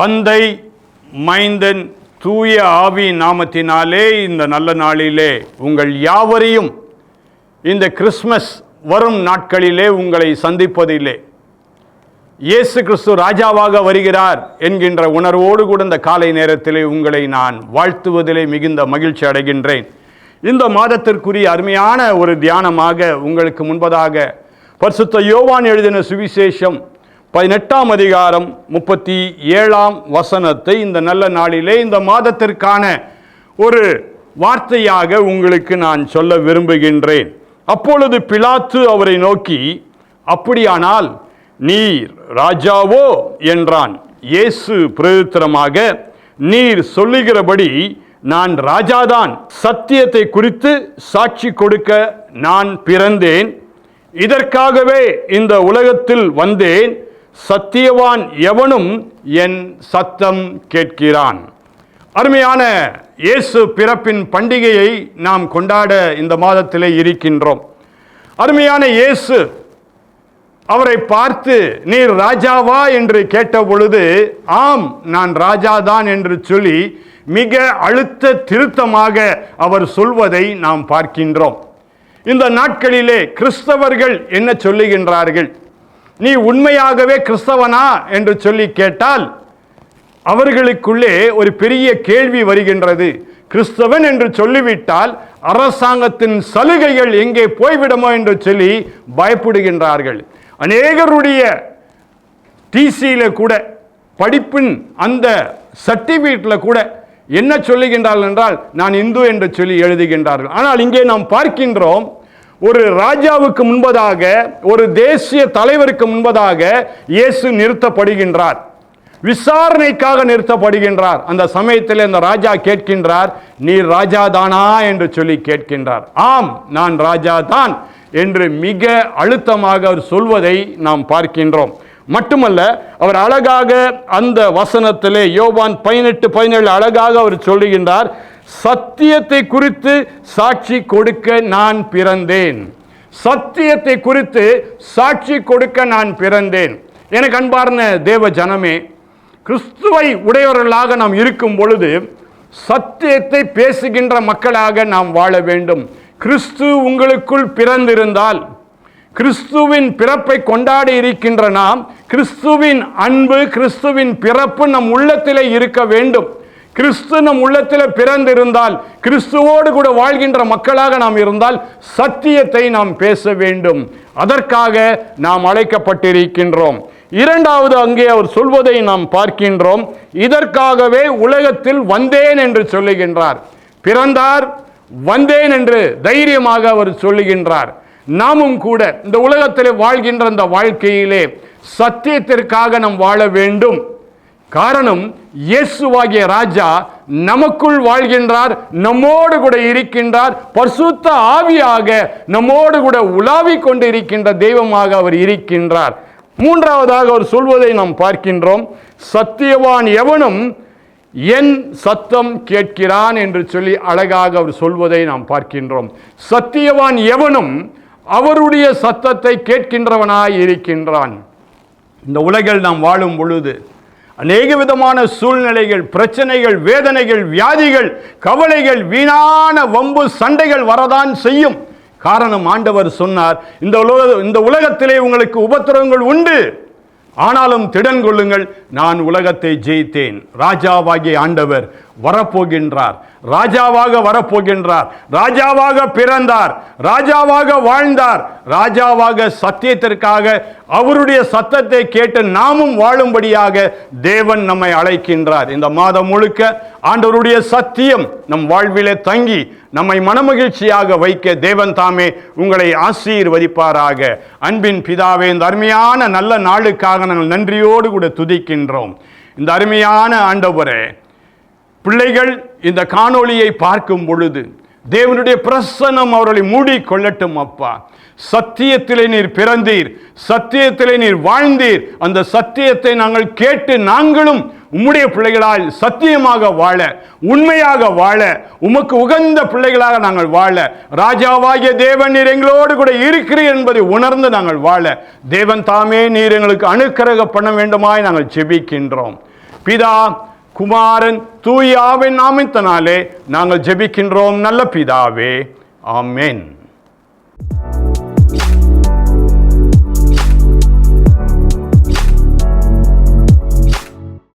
தந்தை, மைந்தன், தூய ஆவி நாமத்தினாலே இந்த நல்ல நாளிலே உங்கள் யாவரையும் இந்த கிறிஸ்மஸ் வரும் நாட்களிலே உங்களை சந்திப்பதில்லை. இயேசு கிறிஸ்து ராஜாவாக வருகிறார் என்கின்ற உணர்வோடு கூட இந்த காலை நேரத்திலே உங்களை நான் வாழ்த்துவதிலே மிகுந்த மகிழ்ச்சி அடைகின்றேன். இந்த மாதத்திற்குரிய அருமையான ஒரு தியானமாக உங்களுக்கு முன்பதாக பரிசுத்த யோவான் எழுதின சுவிசேஷம் 18ஆம் அதிகாரம் 37ஆம் வசனத்தை இந்த நல்ல நாளிலே இந்த மாதத்திற்கான ஒரு வார்த்தையாக உங்களுக்கு நான் சொல்ல விரும்புகின்றேன். அப்பொழுது பிலாத்து அவரை நோக்கி, அப்படியானால் நீர் ராஜாவோ என்றான். இயேசு பிரதித்திரமாக, நீர் சொல்லுகிறபடி நான் ராஜாதான். சத்தியத்தை குறித்து சாட்சி கொடுக்க நான் பிறந்தேன். இதற்காகவே இந்த உலகத்தில் வந்தேன். சத்தியவான் எவனும் என் சத்தம் கேட்கிறான். அருமையான இயேசு பிறப்பின் பண்டிகையை நாம் கொண்டாட இந்த மாதத்திலே இருக்கின்றோம். அருமையான இயேசு அவரை பார்த்து, நீர் ராஜாவா என்று கேட்ட பொழுது, ஆம் நான் ராஜாதான் என்று சொல்லி மிக அழுத்த திருத்தமாக அவர் சொல்வதை நாம் பார்க்கின்றோம். இந்த நாட்களிலே கிறிஸ்தவர்கள் என்ன சொல்லுகின்றார்கள்? நீ உண்மையாகவே கிறிஸ்தவனா என்று சொல்லி கேட்டால் அவர்களுக்குள்ளே ஒரு பெரிய கேள்வி வருகின்றது. கிறிஸ்தவன் என்று சொல்லிவிட்டால் அரசாங்கத்தின் சலுகைகள் எங்கே போய்விடுமோ என்று சொல்லி பயப்படுகின்றார்கள். அநேகருடைய டிசியில கூட, படிப்பின் அந்த சர்டிபிகேட்டில் கூட என்ன சொல்லுகின்றார்கள் என்றால், நான் இந்து என்று சொல்லி எழுதுகின்றார்கள். ஆனால் இங்கே நாம் பார்க்கின்றோம், ஒரு ராஜாவுக்கு முன்பதாக, ஒரு தேசிய தலைவருக்கு முன்பதாக இயேசு நிறுத்தப்படுகின்றார். விசாரணைக்காக நிறுத்தப்படுகின்றார். அந்த சமயத்தில் அந்த ராஜா கேட்கின்றார், நீர் ராஜாதானா என்று சொல்லி கேட்கின்றார். ஆம் நான் ராஜாதான் என்று மிக அழுத்தமாக அவர் சொல்வதை நாம் பார்க்கின்றோம். மட்டுமல்ல, அவர் அழகாக அந்த வசனத்திலே யோவான் 18:17 அழகாக அவர் சொல்லுகின்றார், சத்தியத்தை குறித்து சாட்சி கொடுக்க நான் பிறந்தேன். சத்தியத்தை குறித்து சாட்சி கொடுக்க நான் பிறந்தேன். எனக்கு அன்பார்ந்த தேவ ஜனமே, கிறிஸ்துவை உடையவர்களாக நாம் இருக்கும் பொழுது சத்தியத்தை பேசுகின்ற மக்களாக நாம் வாழ வேண்டும். கிறிஸ்து உங்களுக்குள் பிறந்திருந்தால், கிறிஸ்துவின் பிறப்பை கொண்டாடி இருக்கின்ற நாம், கிறிஸ்துவின் அன்பு, கிறிஸ்துவின் பிறப்பு நம் உள்ளத்திலே இருக்க வேண்டும். கிறிஸ்து நம் உள்ளத்தில் பிறந்திருந்தால், கிறிஸ்துவோடு கூட வாழ்கின்ற மக்களாக நாம் இருந்தால் சத்தியத்தை நாம் பேச வேண்டும். அதற்காக நாம் அழைக்கப்பட்டிருக்கின்றோம். இரண்டாவது, அங்கே அவர் சொல்வதை நாம் பார்க்கின்றோம், இதற்காகவே உலகத்தில் வந்தேன் என்று சொல்லுகின்றார். பிறந்தார், வந்தேன் என்று தைரியமாக அவர் சொல்லுகின்றார். நாமும் கூட இந்த உலகத்தில் வாழ்கின்ற அந்த வாழ்க்கையிலே சத்தியத்திற்காக நாம் வாழ வேண்டும். காரணம், இயேசுவாகிய ராஜா நமக்குள் வாழ்கின்றார், நம்மோடு கூட இருக்கின்றார். பரிசுத்த ஆவியாக நம்மோடு கூட உலாவிக் கொண்டு இருக்கின்ற தெய்வமாக அவர் இருக்கின்றார். மூன்றாவதாக அவர் சொல்வதை நாம் பார்க்கின்றோம், சத்தியவான் எவனும் என் சத்தம் கேட்கிறான் என்று சொல்லி அழகாக அவர் சொல்வதை நாம் பார்க்கின்றோம். சத்தியவான் எவனும் அவருடைய சத்தத்தை கேட்கின்றவனாய் இருக்கின்றான். இந்த உலகில் நாம் வாழும் பொழுது அநேக விதமான சூழ்நிலைகள், பிரச்சனைகள், வேதனைகள், வியாதிகள், கவலைகள், வீணான வம்பு சண்டைகள் வரதான் செய்யும். காரணம், ஆண்டவர் சொன்னார், இந்த உலகத்திலே உங்களுக்கு உபத்திரவங்கள் உண்டு, ஆனாலும் திடன் கொள்ளுங்கள், நான் உலகத்தை ஜெயித்தேன். ராஜாவாகிய ஆண்டவர் வரப்போகின்றார், ராஜாவாக வரப்போகின்றார். ராஜாவாக பிறந்தார், ராஜாவாக வாழ்ந்தார், ராஜாவாக சத்தியத்திற்காக அவருடைய சத்தத்தை கேட்டு நாமும் வாழும்படியாக தேவன் நம்மை அழைக்கின்றார். இந்த மாதம் முழுக்க ஆண்டவருடைய சத்தியம் நம் வாழ்விலே தங்கி நம்மை மனமகிழ்ச்சியாக வைக்க தேவன் தாமே உங்களை ஆசீர்வதிப்பாராக. அன்பின் பிதாவே, இந்த அருமையான நல்ல நாளுக்காக நாங்கள் நன்றியோடு கூட துதிக்கின்றோம். இந்த அருமையான ஆண்டவரே, பிள்ளைகள் இந்த காணொளியை பார்க்கும் பொழுது தேவனுடைய பிரசன்னம் அவர்களை மூடி கொள்ளட்டும். அப்பா, சத்தியத்திலே நீர் பிறந்தீர், சத்தியத்திலே நீர் வாழ்ந்தீர். அந்த சத்தியத்தை நாங்கள் கேட்டு நாங்களும் உம்முடைய பிள்ளைகளால் சத்தியமாக வாழ, உண்மையாக வாழ, உமக்கு உகந்த பிள்ளைகளாக நாங்கள் வாழ, ராஜாவாகிய தேவன் நீர் எங்களோடு கூட இருக்கிறீர் என்பதை உணர்ந்து நாங்கள் வாழ தேவன் தாமே நீர் எங்களுக்கு அனுக்கிரகம் பண்ண வேண்டுமாய் நாங்கள் ஜெபிக்கின்றோம். பிதா, குமாரன், தூய ஆவியின் நாமத்தினாலே நாங்கள் ஜெபிக்கின்றோம் நல்ல பிதாவே. ஆமென்.